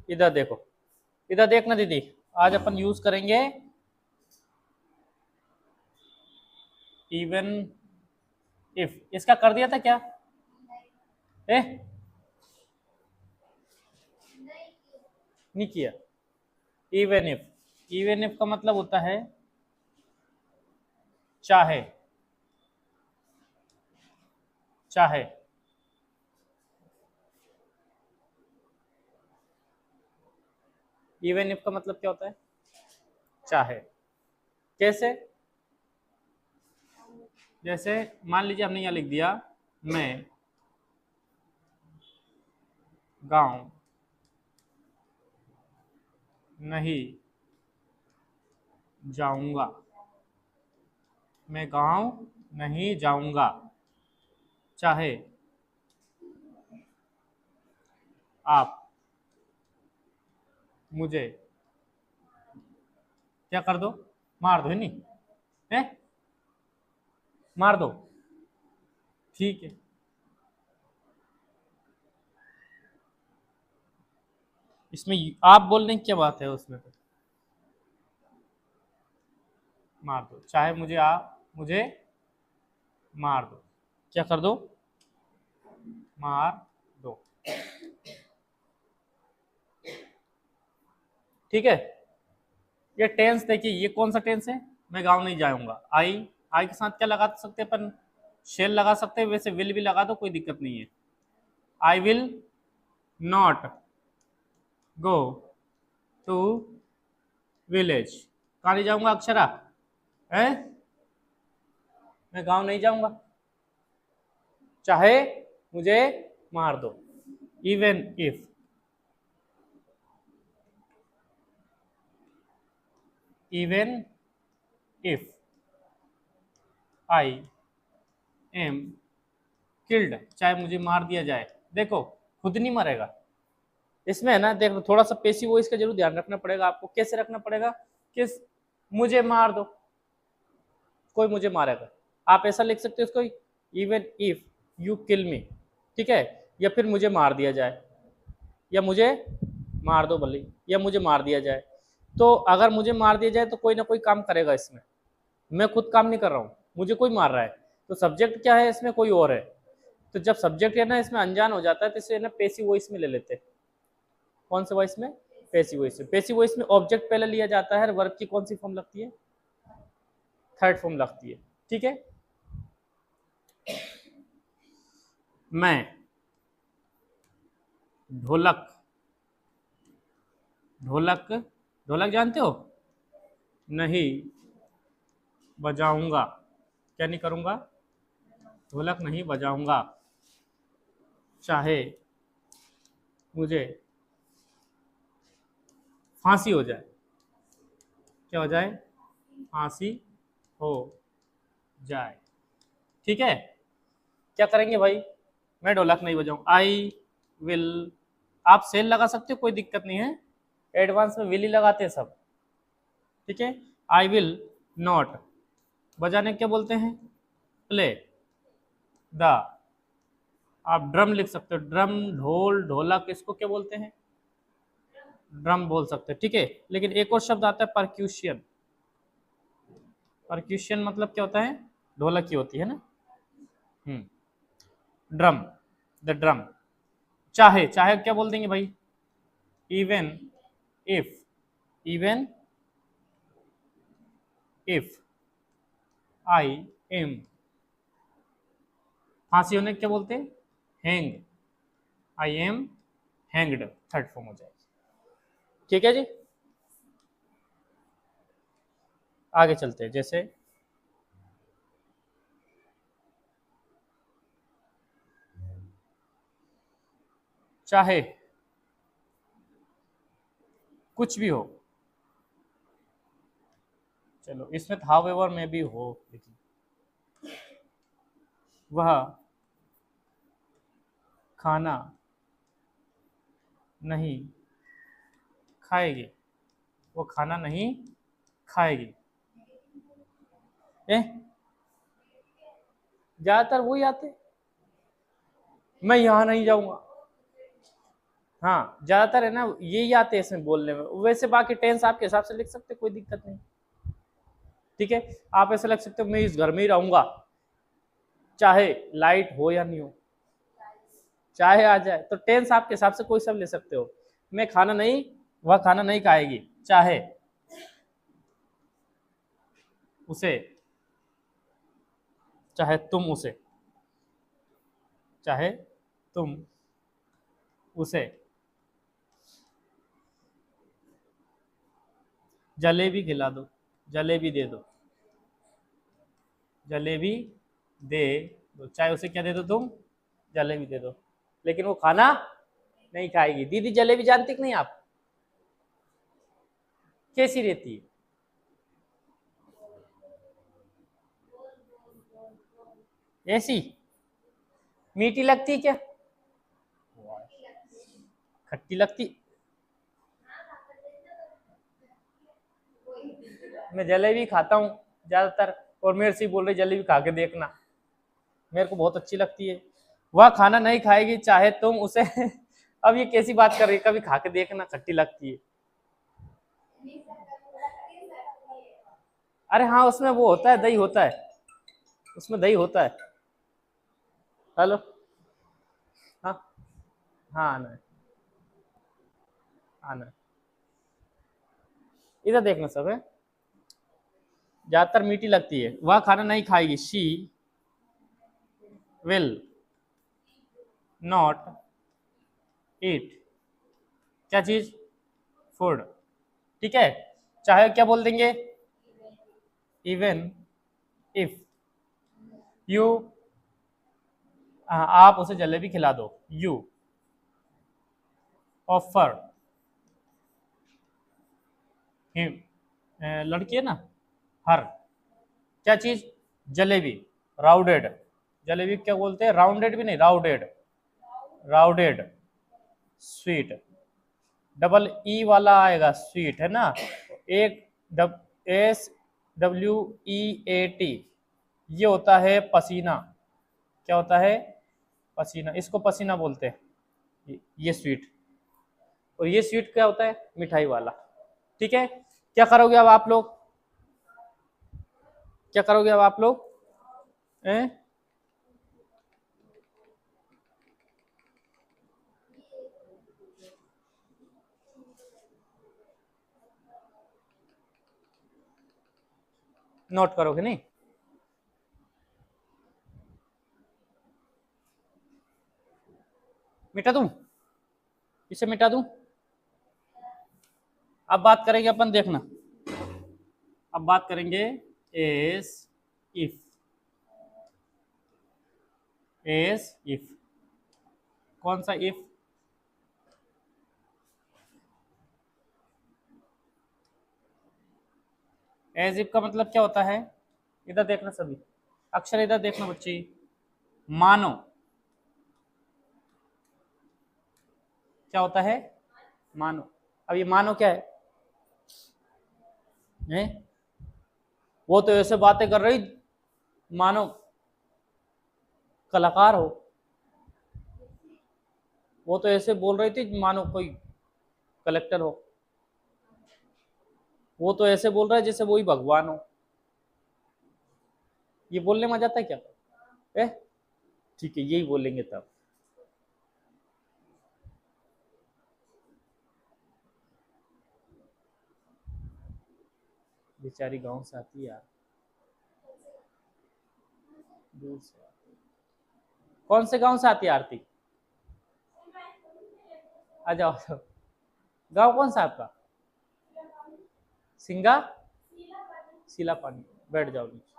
इधर देखो, इधर देखना दीदी, आज अपन यूज करेंगे इवन इफ। इसका कर दिया था क्या? ए नहीं किया। इवन इफ, इवन इफ का मतलब होता है चाहे, चाहे। इवन इफ का मतलब क्या होता है? चाहे। कैसे? जैसे मान लीजिए हमने यहाँ लिख दिया मैं गांव नहीं जाऊंगा, मैं गांव नहीं जाऊंगा, चाहे आप मुझे क्या कर दो, मार दो, है नहीं है? मार दो, ठीक है। इसमें आप बोलने की क्या बात है उसमें? तो मार दो, चाहे मुझे आप मुझे मार दो, क्या कर दो? मार दो, ठीक है। ये टेंस देखिए, ये कौन सा टेंस है? मैं गांव नहीं जाऊंगा। आई, आई के साथ क्या लगा सकते हैं अपन? शेल लगा सकते हैं, वैसे विल भी लगा दो, कोई दिक्कत नहीं है। I will not go to village, कहाँ नहीं जाऊंगा अक्षरा? है, मैं गांव नहीं जाऊंगा, चाहे मुझे मार दो। Even if, even if I am killed, चाहे मुझे मार दिया जाए। देखो, खुद नहीं मरेगा इसमें, है ना। देखो, थोड़ा सा पेसिव वॉइस का जरूर ध्यान रखना पड़ेगा आपको। कैसे रखना पड़ेगा? कि मुझे मार दो, कोई मुझे मारेगा। आप ऐसा लिख सकते हो इसको, इवन इफ यू किल मी, ठीक है। या फिर मुझे मार दिया जाए, या मुझे मार दो भले, या मुझे मार दिया जाए। तो अगर मुझे मार दिया जाए तो कोई ना कोई काम करेगा इसमें, मैं खुद काम नहीं कर रहा हूँ, मुझे कोई मार रहा है। तो सब्जेक्ट क्या है इसमें? कोई और है। तो जब सब्जेक्ट है ना इसमें अनजान हो जाता है, तो इसे ना पेसिव वॉइस में ले लेते हैं। कौन से वॉइस में? पेसिव वॉइस में। पेसिव वॉइस में ऑब्जेक्ट पहले लिया जाता है, वर्ब की कौन सी फॉर्म लगती है? थर्ड फॉर्म लगती है, ठीक है। मैं ढोलक, ढोलक, ढोलक जानते हो? नहीं बजाऊंगा, क्या नहीं करूंगा? ढोलक नहीं बजाऊंगा, चाहे मुझे फांसी हो जाए। क्या हो जाए? फांसी हो जाए, ठीक है। क्या करेंगे भाई? मैं ढोलक नहीं बजाऊं, आई विल। आप सेल लगा सकते हो, कोई दिक्कत नहीं है, एडवांस में विल ही लगाते हैं सब, ठीक है। आई विल नॉट, बजाने क्या बोलते हैं? Play the. आप ड्रम लिख सकते हो, ड्रम, ढोल, ढोलक, इसको क्या बोलते हैं? ड्रम बोल सकते हैं, ठीक है। लेकिन एक और शब्द आता है परक्यूशन। परक्यूशन मतलब क्या होता है? ढोलक की होती है ना। Drum, the drum. चाहे, चाहे क्या बोल देंगे भाई? Even if, even if I am, फांसी होने क्या बोलते हैं? Hang, I am hanged, third form हो जाएगी, ठीक है जी। आगे चलते हैं। जैसे चाहे कुछ भी हो, चलो इसमें हाउ एवर में भी हो, लेकिन वह खाना नहीं खाएगी, वो खाना नहीं खाएगी। ए, ज्यादातर वही आते, मैं यहाँ नहीं जाऊंगा, हाँ ज्यादातर है ना यही आते हैं इसमें बोलने में, वैसे बाकी टेंस आपके हिसाब से लिख सकते हैं, कोई दिक्कत नहीं। ठीक है, आप ऐसे लिख सकते हो मैं इस घर में ही रहूंगा चाहे लाइट हो या नहीं हो, चाहे आ जाए, तो टेंस आपके हिसाब से कोई सब ले सकते हो। मैं खाना नहीं, वह खाना नहीं खाएगी, चाहे उसे, चाहे तुम उसे, चाहे तुम उसे जलेबी खिला दो, जलेबी दे दो, जलेबी दे दो, चाहे उसे क्या दे दो तुम, जलेबी दे दो, लेकिन वो खाना नहीं खाएगी। दीदी जलेबी जानती कि नहीं आप, कैसी रहती है? ऐसी मीठी लगती है क्या, खट्टी लगती? मैं जलेबी खाता हूँ ज्यादातर, और मेरे से बोल रही जलेबी खा के देखना, मेरे को बहुत अच्छी लगती है। वह खाना नहीं खाएगी चाहे तुम उसे अब ये कैसी बात कर रही है, कभी खा के देखना, खट्टी लगती है। अरे हाँ उसमें वो होता है, दही होता है, उसमें दही होता है। हेलो, हाँ हाँ आना है, आना है। इधर देखना सब है, ज्यादातर मीठी लगती है, वह खाना नहीं खाएगी, शी विल नॉट ईट, क्या चीज, फूड। ठीक है, चाहे क्या बोल देंगे, इवन इफ यू, आप उसे जलेबी खिला दो, यू ऑफर हिम, लड़की है ना, हर, क्या चीज, जलेबी, राउडेड, जलेबी क्या बोलते हैं, राउंडेड भी नहीं, राउडेड, राउडेड स्वीट, डबल ई वाला आएगा स्वीट है ना, एक S W E A T, ये होता है पसीना, क्या होता है, पसीना, इसको पसीना बोलते हैं, ये स्वीट, और ये स्वीट क्या होता है, मिठाई वाला। ठीक है, क्या करोगे अब आप लोग, क्या करोगे अब आप लोग, नोट करोगे नहीं, मिटा दूं, इसे मिटा दूं। अब बात करेंगे अपन, देखना, अब बात करेंगे एस इफ, एस इफ, कौन सा इफ, एज इफ का मतलब क्या होता है, इधर देखना सभी, अक्षर इधर देखना बच्चे, मानो, क्या होता है, मानो। अब ये मानो क्या है? वो तो ऐसे बातें कर रही मानो कलाकार हो, वो तो ऐसे बोल रही थी मानो कोई कलेक्टर हो, वो तो ऐसे बोल रहा है जैसे वो ही भगवान हो। ये बोलने में आ जाता है क्या, ए ठीक है यही बोलेंगे तब। बेचारी गांव से आती है यार, दूर से आती है। कौन से गांव से आती है आरती, आ जाओ आ जाओ। गांव कौन सा आपका, सिंगा, सीला पानी, बैठ जाओ नीचे।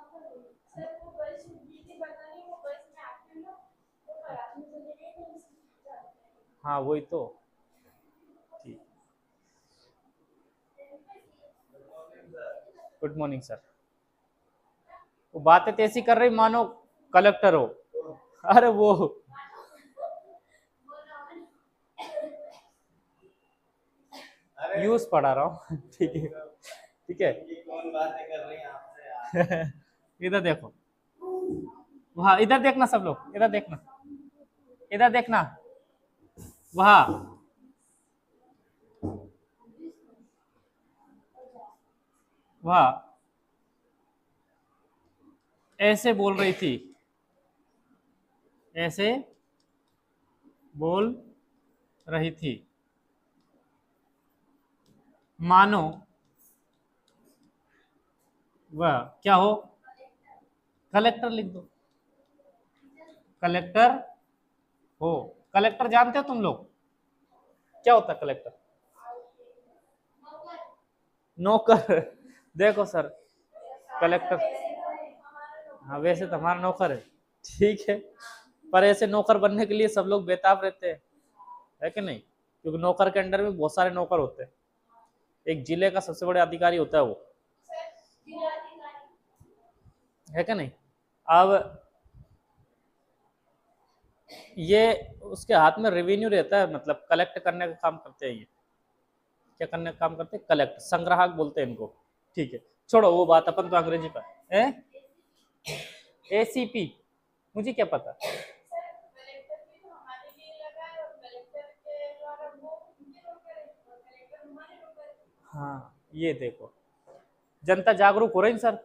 हाँ वही तो, ठीक, गुड मॉर्निंग सर। वो बातें तैसी कर रही मानो कलेक्टर हो, अरे वो यूज पढ़ा रहा हूँ ठीक है, ठीक है। कौन बातें कर रही हैं आपसे यार इधर देखो, वहाँ इधर देखना सब लोग, इधर देखना, इधर देखना, वहाँ वह ऐसे बोल रही थी, ऐसे बोल रही थी, मानो वह क्या हो, कलेक्टर लिख दो, कलेक्टर हो। कलेक्टर जानते हो तुम लोग क्या होता है कलेक्टर? नौकर देखो सर, कलेक्टर, हाँ वैसे तो हमारा नौकर है, ठीक है, पर ऐसे नौकर बनने के लिए सब लोग बेताब रहते हैं, है कि नहीं? क्योंकि नौकर के अंडर में बहुत सारे नौकर होते हैं, एक जिले का सबसे बड़ा अधिकारी होता है वो, है कि नहीं? अब ये उसके हाथ में रेवेन्यू रहता है, मतलब कलेक्ट करने का काम करते हैं ये, क्या करने का काम करते हैं? कलेक्ट, संग्राहक बोलते हैं इनको, ठीक है, छोड़ो वो बात, अपन तो अंग्रेजी पर है। एसीपी, मुझे क्या पता। हाँ ये देखो, जनता जागरूक हो रही सर,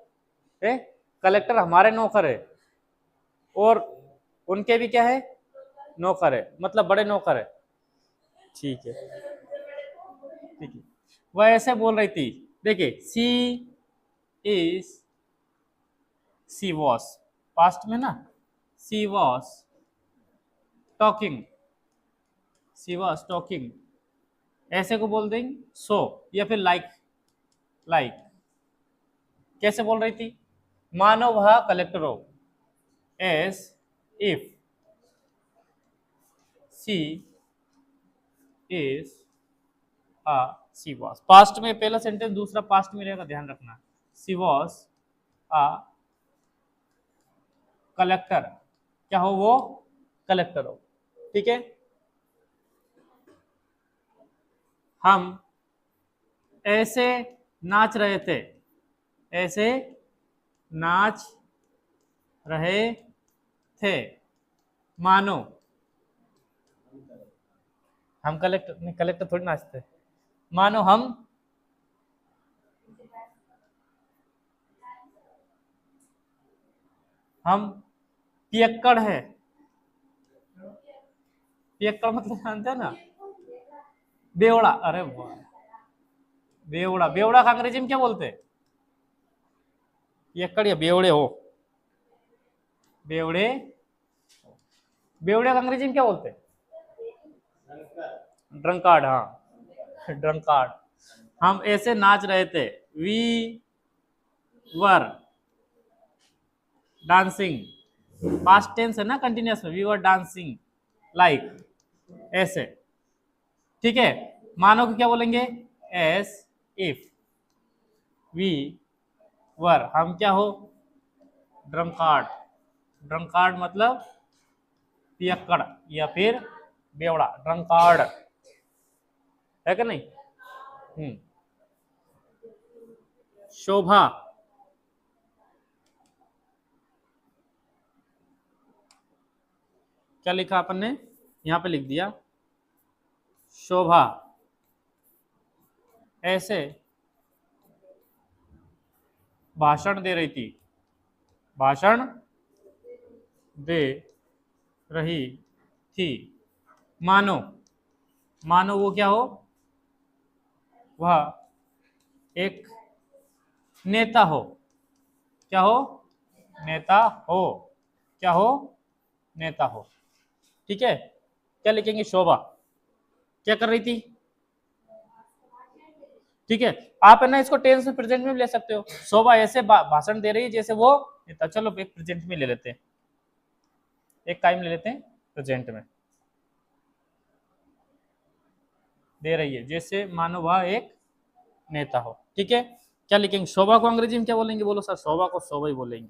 है, कलेक्टर हमारे नौकर है और उनके भी क्या है, नौकर है, मतलब बड़े नौकर है, ठीक है, ठीक है। वह ऐसे बोल रही थी, देखिए she is, she was, past में ना, she was talking, she was talking, ऐसे को बोल देंगे सो, या फिर लाइक, लाइक, कैसे बोल रही थी, मानो वह कलेक्टर हो, as if she is a, she was, past में पहला सेंटेंस, दूसरा पास्ट में रहेगा, ध्यान रखना, सी वॉज अ कलेक्टर, क्या हो वो, कलेक्टर हो, ठीक है। हम ऐसे नाच रहे थे, ऐसे नाच रहे थे, मानो, हम कलेक्टर नहीं, कलेक्टर थोड़ी नाचते, मानो हम पियक्कड़ है, पियक्कड़ मतलब जानते हैं ना, बेवड़ा, अरे वाह, बेवड़ा, बेवड़ा का अंग्रेजी में क्या बोलते हैं? पियक्कड़ या बेवड़े हो, बेवड़े, बेवड़े का अंग्रेजी में क्या बोलते हैं? ड्रंकार्ड, हाँ ड्रंकार्ड। हम ऐसे नाच रहे थे, we were dancing, past tense है ना कंटिन्यूअस में, वी वर डांसिंग लाइक, ऐसे, ठीक है। मानो कि क्या बोलेंगे, एस इफ वी वर, हम क्या हो, ड्रंकार्ड, ड्रंकार्ड मतलब पियक्कड़ या फिर बेवड़ा, ड्रंकार्ड, है कि नहीं? शोभा, क्या लिखा अपन ने, यहाँ पे लिख दिया, शोभा ऐसे भाषण दे रही थी, भाषण दे रही थी, मानो, मानो वो क्या हो, वह एक नेता हो, क्या हो, नेता हो, क्या हो, नेता हो, ठीक है। क्या लिखेंगे, शोभा क्या कर रही थी, ठीक है। आप है ना इसको टेंस में प्रेजेंट में ले सकते हो, शोभा ऐसे भाषण दे रही है जैसे वो नेता, चलो एक प्रेजेंट में ले लेते हैं, एक टाइम ले लेते हैं प्रेजेंट में, दे रही है जैसे मानो वह एक नेता हो, ठीक है। क्या लिखेंगे, शोभा को अंग्रेजी में क्या बोलेंगे, बोलो सर, शोभा को शोभा ही बोलेंगे,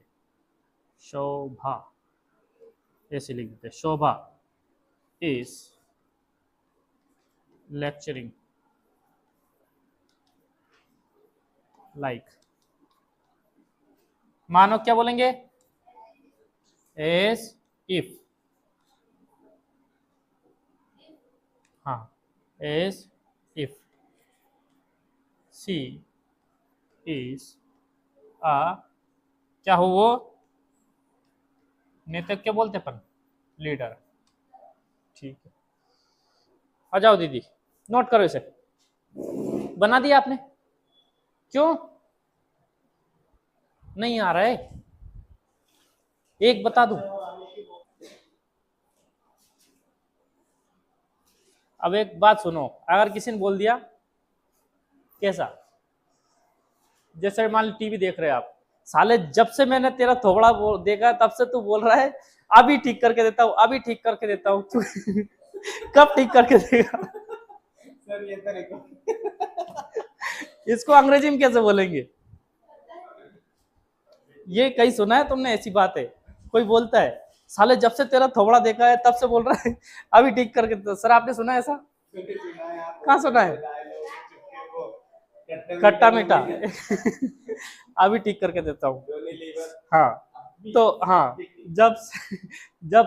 शोभा, ऐसे लिख देते, शोभा इज लेक्चरिंग लाइक, मानो क्या बोलेंगे, एस इफ, हाँ एस इफ सी इज आ क्या हो वो, नेता क्या बोलते अपन, लीडर। ठीक है, आ जाओ दीदी, नोट करो इसे। बना दिया आपने? क्यों नहीं आ रहा है? एक बता दूं, अब एक बात सुनो, अगर किसी ने बोल दिया कैसा, जैसे मान लो टीवी देख रहे हैं आप, साले जब से मैंने तेरा थोबड़ा देखा तब से तू बोल रहा है अभी ठीक करके देता हूँ, अभी ठीक करके देता हूँ। कब ठीक करके देगा? सर ये तो इसको अंग्रेजी में कैसे बोलेंगे? ये कहीं सुना है तुमने ऐसी बात है? कोई बोलता है साले जब से तेरा थोबड़ा देखा है तब से बोल रहा है अभी ठीक करके देता हूं। सर आपने सुना है ऐसा? कहाँ सुना है? खट्टा मीठा अभी ठीक करके देता हूँ। हाँ तो हाँ, जब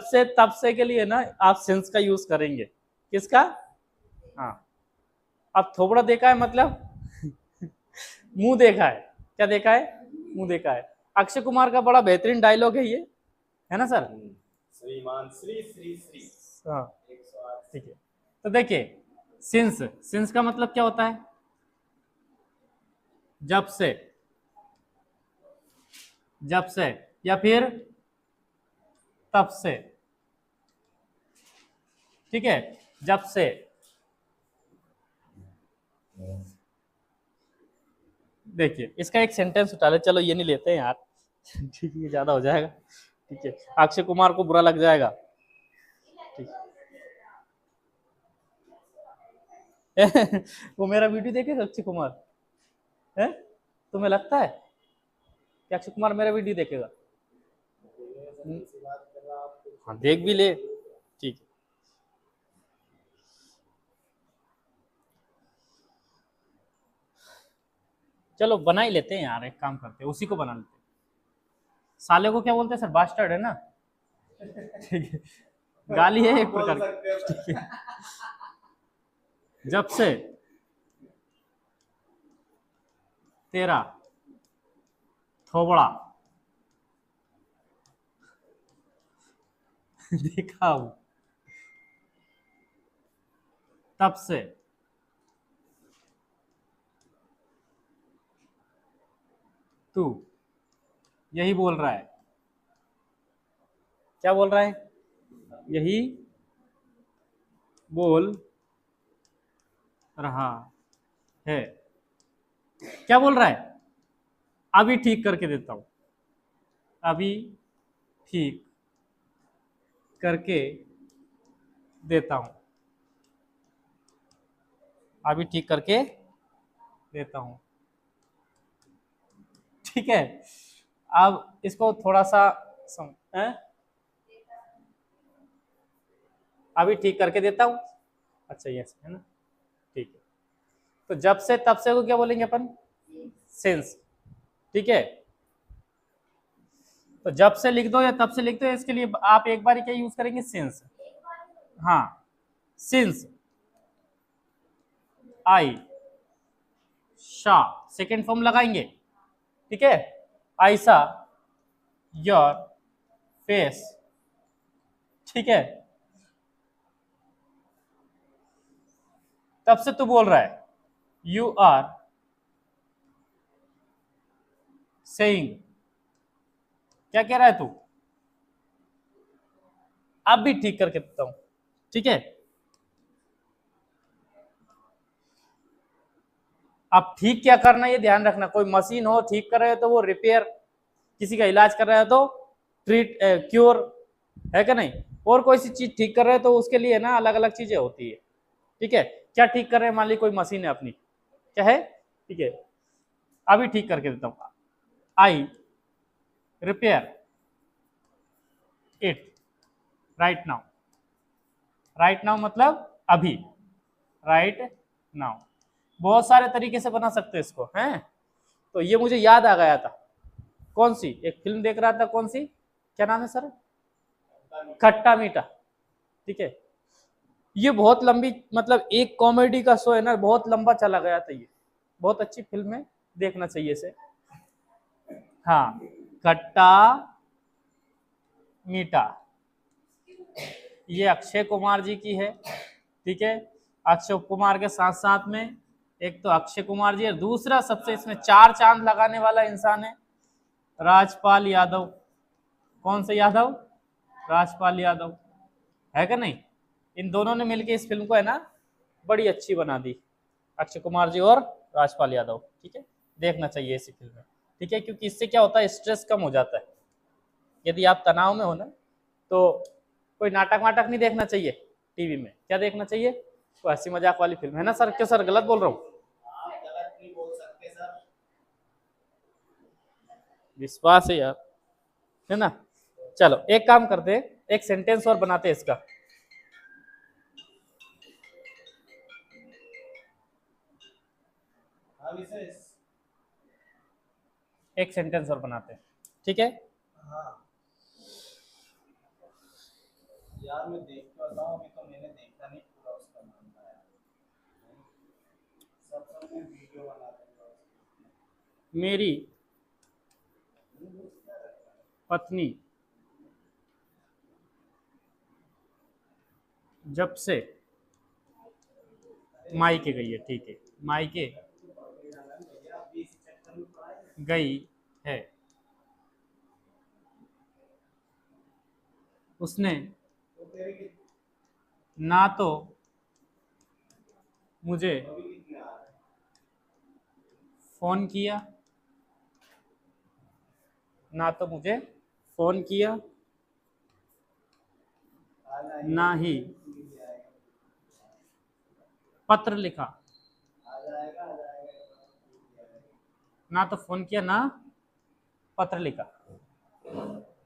से तब से के लिए ना आप सेंस का यूज करेंगे। किसका? हाँ, अब थोबड़ा देखा है मतलब मुंह देखा है। क्या देखा है? मुंह देखा है। अक्षय कुमार का बड़ा बेहतरीन डायलॉग है ये, है ना सर? श्रीमान श्री श्री श्री। हाँ ठीक है, तो देखिए सिंस, सिंस का मतलब क्या होता है? जब से, जब से या फिर तब से। ठीक है, जब से। देखिए इसका एक सेंटेंस उठा ले, चलो ये नहीं लेते हैं यार ठीक है, ज्यादा हो जाएगा। ठीक है, अक्षय कुमार को बुरा लग जाएगा। ठीक वो मेरा वीडियो देखेगा अक्षय कुमार है? तुम्हें लगता है कि अक्षय कुमार मेरा वीडियो देखेगा? हाँ देख भी ले, ठीक है। चलो बना ही लेते हैं यार, एक काम करते हैं उसी को बना लेते हैं। साले को क्या बोलते हैं सर? बास्टर्ड है ना? ठीक है, गाली है एक प्रकार की। ठीक है, जब से तेरा थोबड़ा देखा हूं तब से तू यही बोल रहा है। क्या बोल रहा है? यही बोल रहा है। क्या बोल रहा है? अभी ठीक करके देता हूं, अभी ठीक करके देता हूं, अभी ठीक करके देता हूं। ठीक है, अब इसको थोड़ा सा है? अभी ठीक करके देता हूं, अच्छा यस है ना? ठीक है, तो जब से तब से को क्या बोलेंगे अपन? सिंस। ठीक है, तो जब से लिख दो या तब से लिख दो, इसके लिए आप एक बार क्या यूज करेंगे? सिंस। हाँ, सिंस आई शा, सेकेंड फॉर्म लगाएंगे। ठीक है, आयशा योर फेस। ठीक है, तब से तू बोल रहा है यू आर सेइंग। क्या कह रहा है तू? अब भी ठीक करके देता हूं। ठीक है, अब ठीक क्या करना ये ध्यान रखना, कोई मशीन हो ठीक कर रहे हो तो वो रिपेयर, किसी का इलाज कर रहे हो तो ट्रीट क्योर, है क्या नहीं? और कोई सी चीज ठीक कर रहे हो तो उसके लिए ना अलग अलग चीजें होती है। ठीक है, क्या ठीक कर रहे हैं? मान ली कोई मशीन है अपनी, क्या है? ठीक है, अभी ठीक करके देता हूं, I repair it right now. Right now मतलब अभी, राइट नाउ। बहुत सारे तरीके से बना सकते हैं इसको, हैं? तो ये मुझे याद आ गया था, कौन सी एक फिल्म देख रहा था, कौन सी, क्या नाम है सर? खट्टा मीठा। ठीक है, ये बहुत लंबी, मतलब एक कॉमेडी का शो है ना, बहुत लंबा चला गया था ये, बहुत अच्छी फिल्म है, देखना चाहिए इसे। हाँ, खट्टा मीठा, ये अक्षय कुमार जी की है। ठीक है, अक्षय कुमार के साथ साथ में एक तो अक्षय कुमार जी है, दूसरा सबसे इसमें 4 चांद लगाने वाला इंसान है राजपाल यादव। कौन से यादव? राजपाल यादव, है क्या नहीं? इन दोनों ने मिलकर इस फिल्म को है ना बड़ी अच्छी बना दी, अक्षय कुमार जी और राजपाल यादव। ठीक है, देखना चाहिए ऐसी फिल्में। ठीक है, क्योंकि इससे क्या होता है, स्ट्रेस कम हो जाता है। यदि आप तनाव में हो ना, तो कोई नाटक वाटक नहीं देखना चाहिए टीवी में। क्या देखना चाहिए? कोई हंसी मजाक वाली फिल्म, है ना सर? क्यों सर, गलत बोल रहा हूँ? गलत नहीं बोल सकते सर। विश्वास है यार, है ना? चलो एक काम करते हैं, एक सेंटेंस और बनाते हैं इसका। एक सेंटेंस और बनाते हैं, ठीक है? हाँ यार, मैं देख के बताऊं, अभी तो मैंने देखा नहीं पूरा उसका नाम था यार। सब सब मैं वीडियो बना दूंगा उसकी। मेरी पत्नी जब से मायके गई है, ठीक है, मायके गई है, उसने ना तो मुझे फोन किया, ना तो मुझे फोन किया, ना ही पत्र लिखा। ना तो फोन किया, ना पत्र लिखा।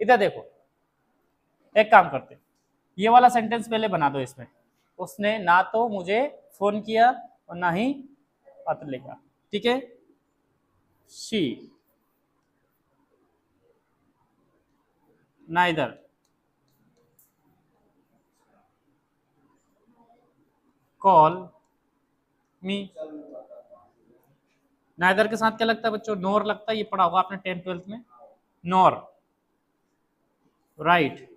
इधर देखो, एक काम करते, ये वाला सेंटेंस पहले बना दो इसमें। उसने ना तो मुझे फोन किया और ना ही पत्र लिखा, ठीक है? She neither call me. Neither के साथ क्या लगता है बच्चों? नोर लगता है, ये पढ़ा होगा आपने 10th-12th में। नोर, राइट,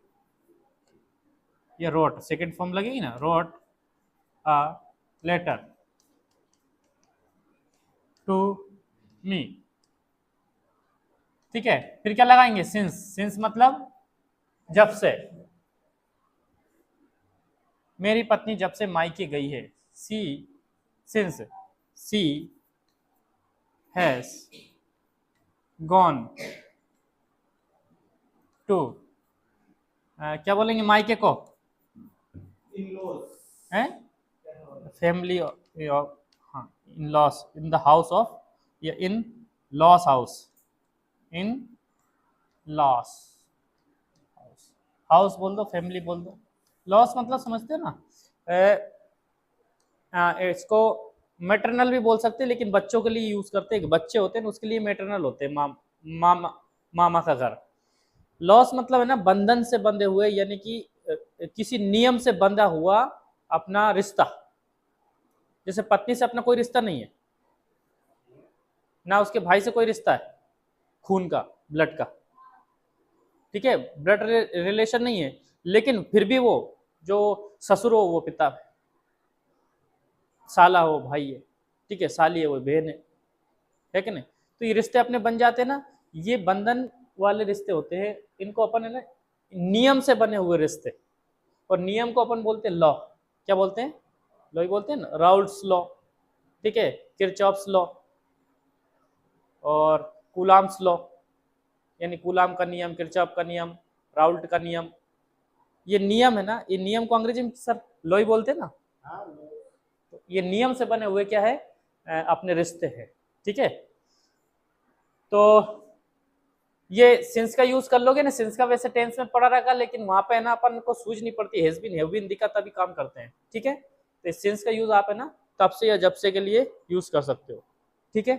ये रोट, सेकेंड फॉर्म लगेगी ना, wrote a letter to me. ठीक है, फिर क्या लगाएंगे? सिंस। सिंस मतलब जब से। मेरी पत्नी जब से मायके गई है, she since she has gone to, क्या बोलेंगे मायके को? हैं? फैमिली, हाँ, in laws, in the house of, या in laws house, in laws house. House बोल दो, फैमिली बोल दो। लॉस मतलब समझते हो ना? इसको मैटरनल भी बोल सकते हैं, लेकिन बच्चों के लिए यूज करते हैं। बच्चे होते हैं ना, उसके लिए मैटरनल होते हैं, मामा, मामा का घर। लॉस मतलब है ना बंधन से बंधे हुए, यानी कि किसी नियम से बंधा हुआ अपना रिश्ता। जैसे पत्नी से अपना कोई रिश्ता नहीं है, ना उसके भाई से कोई रिश्ता है खून का, ब्लड का, ठीक है, ब्लड रिलेशन नहीं है, लेकिन फिर भी वो जो ससुर हो वो पिता है, साला हो भाई है, ठीक है, साली है वो बहन है कि नहीं? तो ये रिश्ते अपने बन जाते हैं ना, ये बंधन वाले रिश्ते होते हैं। इनको अपन है ना नियम से बने हुए रिश्ते, और नियम को अपन बोलते हैं लॉ। क्या बोलते हैं? लॉ ही बोलते हैं ना, राउल्स लॉ, ठीक है, किरचॉफ्स लॉ और कूलाम्स लॉ, यानी कूलाम का नियम, किरचॉफ का नियम, राउल्ट का नियम। ये नियम है ना, ये नियम को अंग्रेजी में सर लॉ ही बोलते हैं ना। तो ये नियम से बने हुए क्या है, अपने रिश्ते हैं, ठीक है? तो ये सिंस का यूज कर लोगे ना, सिंस का वैसे टेंस में पड़ा रहेगा, लेकिन वहां पे है ना अपन को सूझ नहीं पड़ती, हैज बीन हैव बीन दिखा तभी काम करते हैं, ठीक है? तो सिंस का यूज आप है ना तब से या जब से के लिए यूज कर सकते हो, ठीक है?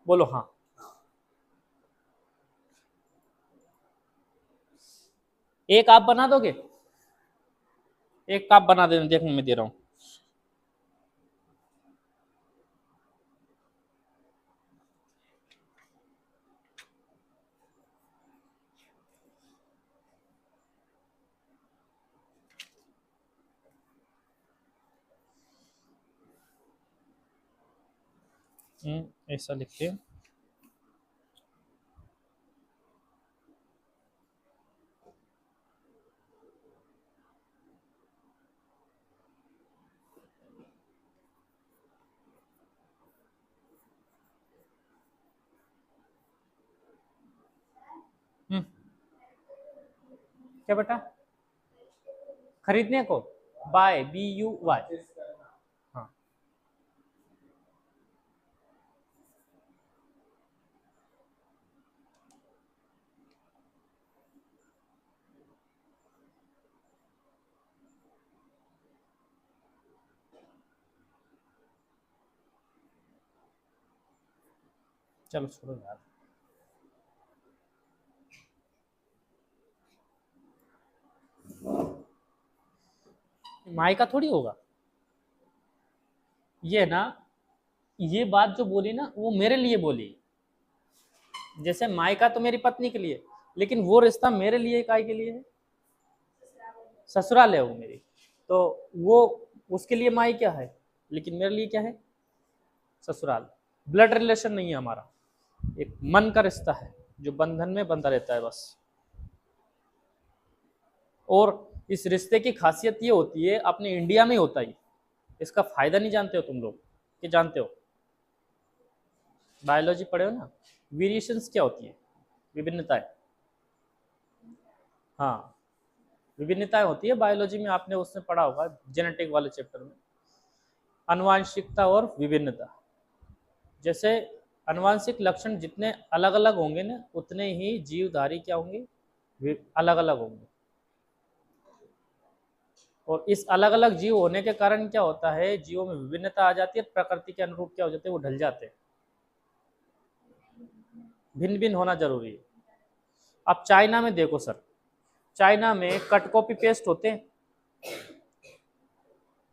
बोलो हाँ। एक आप बना दोगे? एक आप बना देना, देखो मैं दे रहा हूं। ऐसा लिखते हैं। क्या बेटा? खरीदने को, बाय, BUY। हाँ, चलो छोड़ो यार। मायका थोड़ी होगा ये ना, ये बात जो बोली ना वो मेरे लिए बोली। जैसे मायका तो मेरी पत्नी के लिए, लेकिन वो रिश्ता मेरे लिए काय के लिए है? ससुराल है वो मेरी, तो वो उसके लिए माई क्या है, लेकिन मेरे लिए क्या है? ससुराल। ब्लड रिलेशन नहीं है हमारा, एक मन का रिश्ता है जो बंधन में बंधा रहता है बस। और इस रिश्ते की खासियत ये होती है, अपने इंडिया में होता ही, इसका फायदा नहीं जानते हो तुम लोग कि जानते हो? बायोलॉजी पढ़े हो ना, वेरिएशंस क्या होती है? विभिन्नताएं। हाँ, विभिन्नताएं होती है बायोलॉजी में, आपने उसमें पढ़ा होगा जेनेटिक वाले चैप्टर में, आनुवांशिकता और विभिन्नता। जैसे आनुवांशिक लक्षण जितने अलग अलग होंगे ना, उतने ही जीवधारी क्या होंगे? अलग अलग होंगे। और इस अलग अलग जीव होने के कारण क्या होता है, जीवों में विभिन्नता आ जाती है, प्रकृति के अनुरूप क्या हो जाते हैं, वो ढल जाते हैं। भिन्न भिन्न होना जरूरी है। अब चाइना में देखो सर, चाइना में कट कॉपी पेस्ट होते हैं,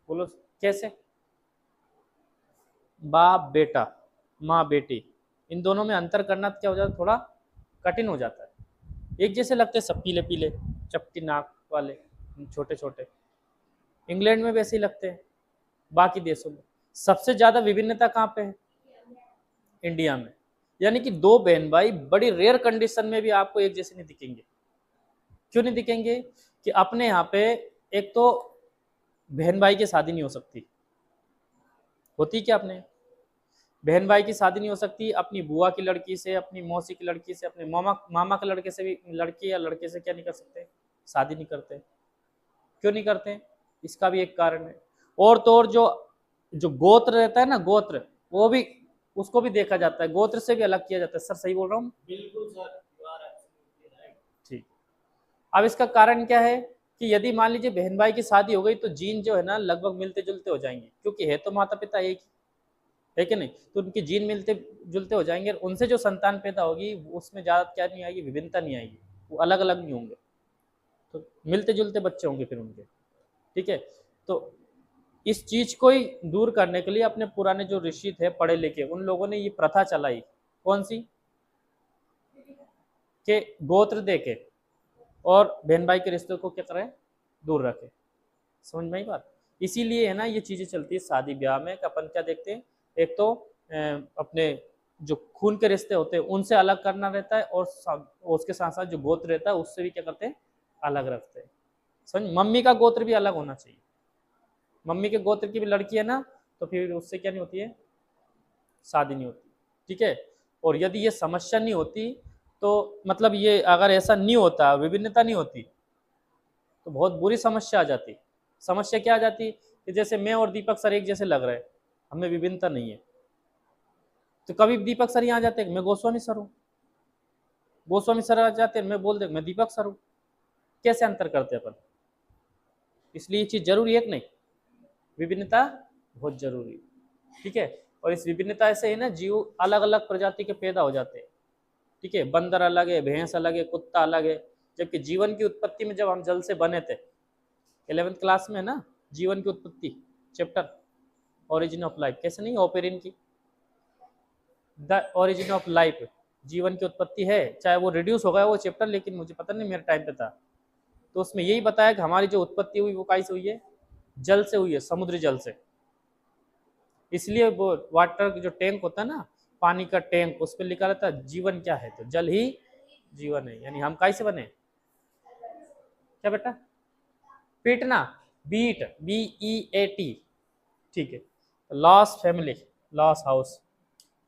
बोलो कैसे? बाप बेटा, माँ बेटी, इन दोनों में अंतर करना क्या हो जाता है, थोड़ा कठिन हो जाता है। एक जैसे लगते हैं सब, पीले पीले चपटी नाक वाले, छोटे छोटे। इंग्लैंड में वैसे ही लगते हैं, बाकी देशों में। सबसे ज्यादा विभिन्नता कहाँ पे है? इंडिया में। यानी कि दो बहन भाई बड़ी रेयर कंडीशन में भी आपको एक जैसे नहीं दिखेंगे। क्यों नहीं दिखेंगे? कि अपने यहाँ पे एक तो बहन भाई की शादी नहीं हो सकती, होती क्या अपने? बहन भाई की शादी नहीं हो सकती अपनी बुआ की लड़की से, अपनी मौसी की लड़की से, अपने मामा मामा के लड़के से भी, लड़की या लड़के से क्या नहीं कर सकते? शादी नहीं करते। क्यों नहीं करते? इसका भी एक कारण है। और तो और जो जो गोत्र रहता है ना, गोत्र, वो भी, उसको भी देखा जाता है, गोत्र से भी अलग किया जाता है। सर सही बोल रहा हूँ? बिल्कुल sir, you are absolutely right. ठीक। अब इसका कारण क्या है कि यदि मान लीजिए बहन भाई की शादी हो गई तो जीन जो है ना लगभग मिलते जुलते हो जाएंगे, क्योंकि है तो माता पिता एक ही, है कि नहीं? तो उनके जीन मिलते जुलते हो जाएंगे, और उनसे जो संतान पैदा होगी उसमें ज्यादा क्या नहीं आएगी, विभिन्नता नहीं आएगी, वो अलग अलग नहीं होंगे, तो मिलते जुलते बच्चे होंगे फिर उनके। ठीक है, तो इस चीज को ही दूर करने के लिए अपने पुराने जो ऋषि थे पढ़े लिखे, उन लोगों ने ये प्रथा चलाई। कौन सी? के गोत्र देके और बहन भाई के रिश्ते को क्या करें, दूर रखें। समझ में आई बात? इसीलिए है ना ये चीजें चलती है शादी ब्याह में, कि अपन क्या देखते हैं, एक तो अपने जो खून के रिश्ते होते हैं उनसे अलग करना रहता है, और उसके साथ साथ जो गोत्र रहता है उससे भी क्या करते हैं, अलग रखते हैं। समझ? मम्मी का गोत्र भी अलग होना चाहिए, मम्मी के गोत्र की भी लड़की है ना, तो फिर उससे क्या नहीं होती है, शादी नहीं होती। ठीक है, और यदि ये समस्या नहीं होती, तो मतलब ये अगर ऐसा नहीं होता, विभिन्नता नहीं होती, तो बहुत बुरी समस्या आ जाती। समस्या क्या आ जाती कि जैसे मैं और दीपक सर एक जैसे लग रहे हैं, हमें विभिन्नता नहीं है, तो कभी दीपक सर यहाँ जाते हैं मैं गोस्वामी सर हूँ, गोस्वामी सर आ जाते हैं मैं बोल दे मैं दीपक सर हूँ, कैसे अंतर करते अपन? इसलिए ये चीज जरूरी है कि नहीं, विभिन्नता बहुत जरूरी है। ठीक है, और इस विभिन्नता से है ना जीव अलग अलग प्रजाति के पैदा हो जाते हैं। ठीक है, बंदर अलग है, भैंस अलग है, कुत्ता अलग है। जबकि जीवन की उत्पत्ति में जब हम जल से बने थे, 11th क्लास में है ना, जीवन की उत्पत्ति चैप्टर, ओरिजिन ऑफ लाइफ, कैसे नहीं, ओपेरिन की द ओरिजिन ऑफ लाइफ, जीवन की उत्पत्ति है, चाहे वो रिड्यूस हो गया वो चैप्टर, लेकिन मुझे पता नहीं मेरे टाइम पे था, तो उसमें यही बताया कि हमारी जो उत्पत्ति हुई वो कैसे हुई है, जल से हुई है, समुद्री जल से। इसलिए वो वाटर जो टैंक होता है ना, पानी का टैंक, उस पर लिखा रहता है जीवन क्या है, तो जल ही जीवन है। यानी हम कैसे बने, क्या बेटा, पीटना, बीट, BEAT, ठीक है। Loss family, loss house.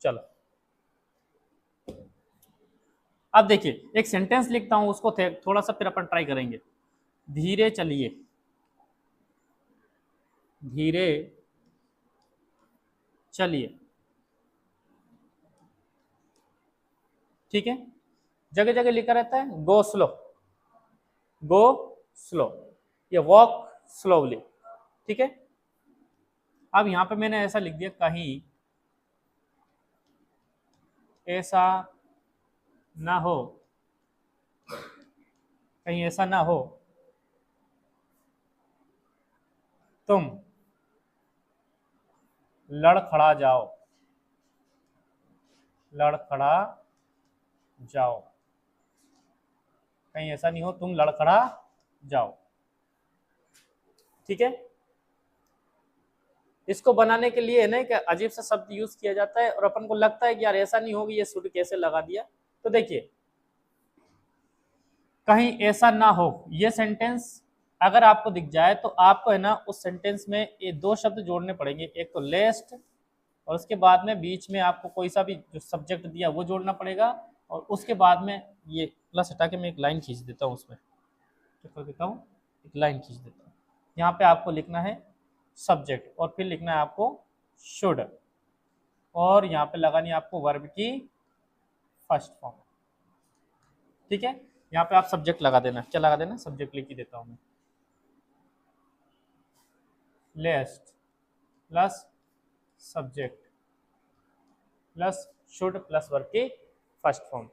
चलो अब देखिए एक सेंटेंस लिखता हूं, उसको थोड़ा सा फिर अपन ट्राई करेंगे। धीरे चलिए, धीरे चलिए, ठीक है। जगह जगह लिखा रहता है गो स्लो, गो स्लो, या वॉक स्लोली, ठीक है। अब यहां पे मैंने ऐसा लिख दिया, कहीं ऐसा ना हो, कहीं ऐसा ना हो तुम लड़खड़ा जाओ, लड़खड़ा जाओ, कहीं ऐसा नहीं हो तुम लड़खड़ा जाओ, ठीक है। इसको बनाने के लिए है ना कि अजीब सा शब्द यूज किया जाता है और अपन को लगता है कि यार ऐसा नहीं होगी, ये शुड कैसे लगा दिया। तो देखिए कहीं ऐसा ना हो, ये सेंटेंस अगर आपको दिख जाए तो आपको है ना उस सेंटेंस में ये दो शब्द जोड़ने पड़ेंगे, एक तो लेस्ट और उसके बाद में बीच में आपको कोई सा भी जो सब्जेक्ट दिया वो जोड़ना पड़ेगा, और उसके बाद में ये प्लस हटा के मैं एक लाइन खींच देता हूँ, उसमें क्या कर देता हूँ, एक लाइन खींच देता हूँ। यहाँ पे आपको लिखना है सब्जेक्ट और फिर लिखना है आपको शुड, और यहाँ पे लगानी है आपको वर्ब की फर्स्ट फॉर्म, ठीक है। यहाँ पे आप सब्जेक्ट लगा देना, क्या लगा देना, सब्जेक्ट लिख ही देता हूँ मैं, lest plus subject plus should plus verb की फर्स्ट फॉर्म,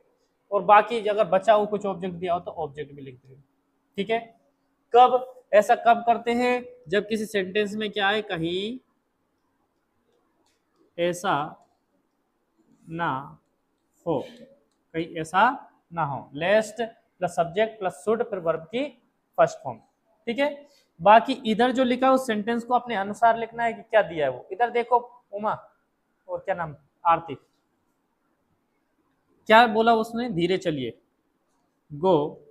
और बाकी अगर बचा हो कुछ ऑब्जेक्ट दिया हो तो ऑब्जेक्ट भी लिख देंगे, ठीक है। कब ऐसा कब करते हैं, जब किसी सेंटेंस में क्या है, कहीं ऐसा ना हो, कहीं ऐसा ना हो, लेस्ट प्लस सब्जेक्ट प्लस शुड फिर वर्ब की फर्स्ट फॉर्म, ठीक है। बाकी इधर जो लिखा है उस सेंटेंस को अपने अनुसार लिखना है कि क्या दिया है वो। इधर देखो उमा और क्या नाम, आरती, क्या बोला उसने, धीरे चलिए, गो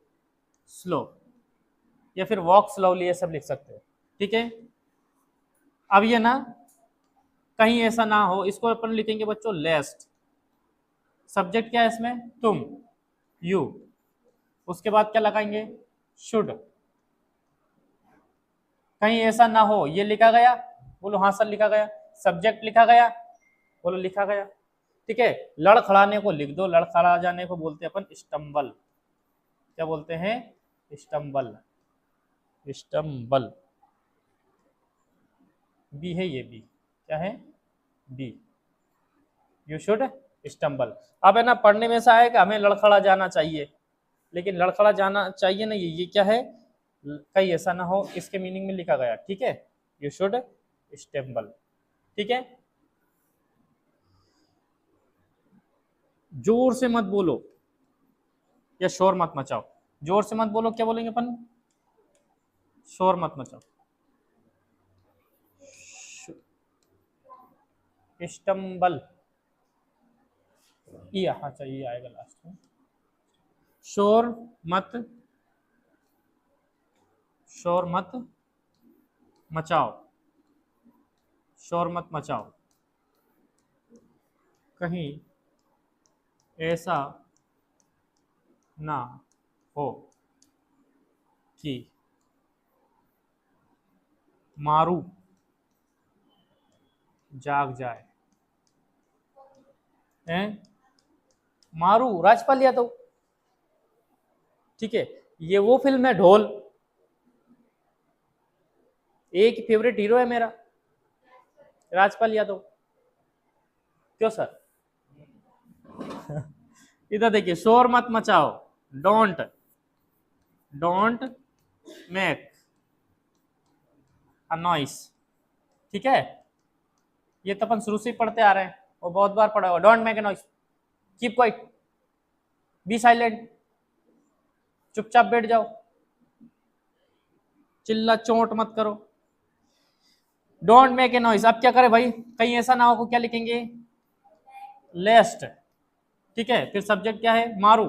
स्लो, या फिर वॉक स्लोली, ये सब लिख सकते हो, ठीक है। अब ये ना कहीं ऐसा ना हो, इसको अपन लिखेंगे बच्चों लेस्ट, सब्जेक्ट क्या है इसमें, तुम, यू, उसके बाद क्या लगाएंगे, शुड, कहीं ऐसा ना हो, ये लिखा गया, बोलो हाँ सर लिखा गया, सब्जेक्ट लिखा गया, बोलो लिखा गया, ठीक है। लड़खड़ाने को लिख दो, लड़खड़ा जाने को बोलते हैं अपन स्टम्बल, क्या बोलते हैं, स्टम्बल, स्टम्बल, बी है ये, बी क्या है, बी, यू शुड स्टम्बल। अब है ना पढ़ने में ऐसा है कि हमें लड़खड़ा जाना चाहिए, लेकिन लड़खड़ा जाना चाहिए नहीं, ये क्या है, कहीं ऐसा ना हो, इसके मीनिंग में लिखा गया, ठीक है, यू शुड स्टम्बल, ठीक है। जोर से मत बोलो या शोर मत मचाओ, जोर से मत बोलो, क्या बोलेंगे अपन, शोर मत मचाओ, स्टम्बल, ये हाँ चाहिए आएगा लास्ट में, शोर मत, शोर मत मचाओ, शोर मत मचाओ, कहीं ऐसा ना हो कि मारू जाग जाए, हैं, मारू राजपाल यादव, ठीक है। ये वो फिल्म है ढोल, एक फेवरेट हीरो है मेरा राजपाल यादव, क्यों सर इधर देखिए, शोर मत मचाओ, don't, don't make a noise, ठीक है। ये तो अपन शुरू से ही पढ़ते आ रहे हैं और बहुत बार पढ़ा हुआ, don't make a noise, keep quiet, be silent, चुपचाप बैठ जाओ, चिल्ला चोट मत करो, डोंट मेक ए नॉइज। अब क्या करे भाई, कहीं ऐसा ना हो को क्या लिखेंगे, लेस्ट। ठीक है, फिर सब्जेक्ट क्या है, मारू,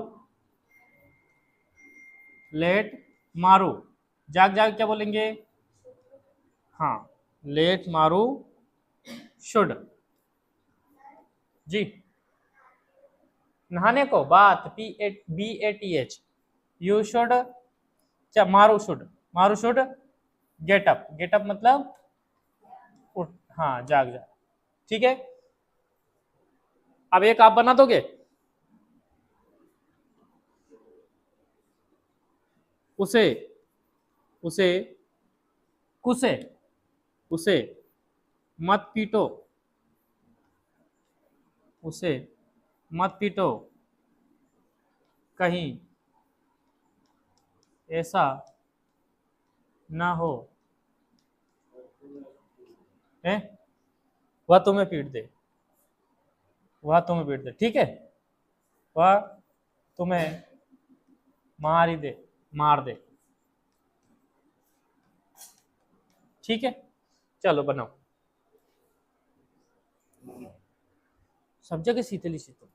लेट मारू। जाग जाग क्या बोलेंगे, हाँ लेट मारू शुड। जी नहाने को बात, BATH, यू शुड, मारू शुड, मारू should get up, get up मतलब उठ, हाँ जाग जाग। ठीक है, अब एक आप बना दोगे, उसे, उसे कुसे, उसे मत पीटो, उसे मत पीटो, कहीं ऐसा ना हो है, वह तुम्हें पीट दे, वह तुम्हें पीट दे। ठीक है, वह तुम्हें मार ही दे, मार दे। ठीक है, चलो बनाओ। सब जगह शीतल ही शीतल।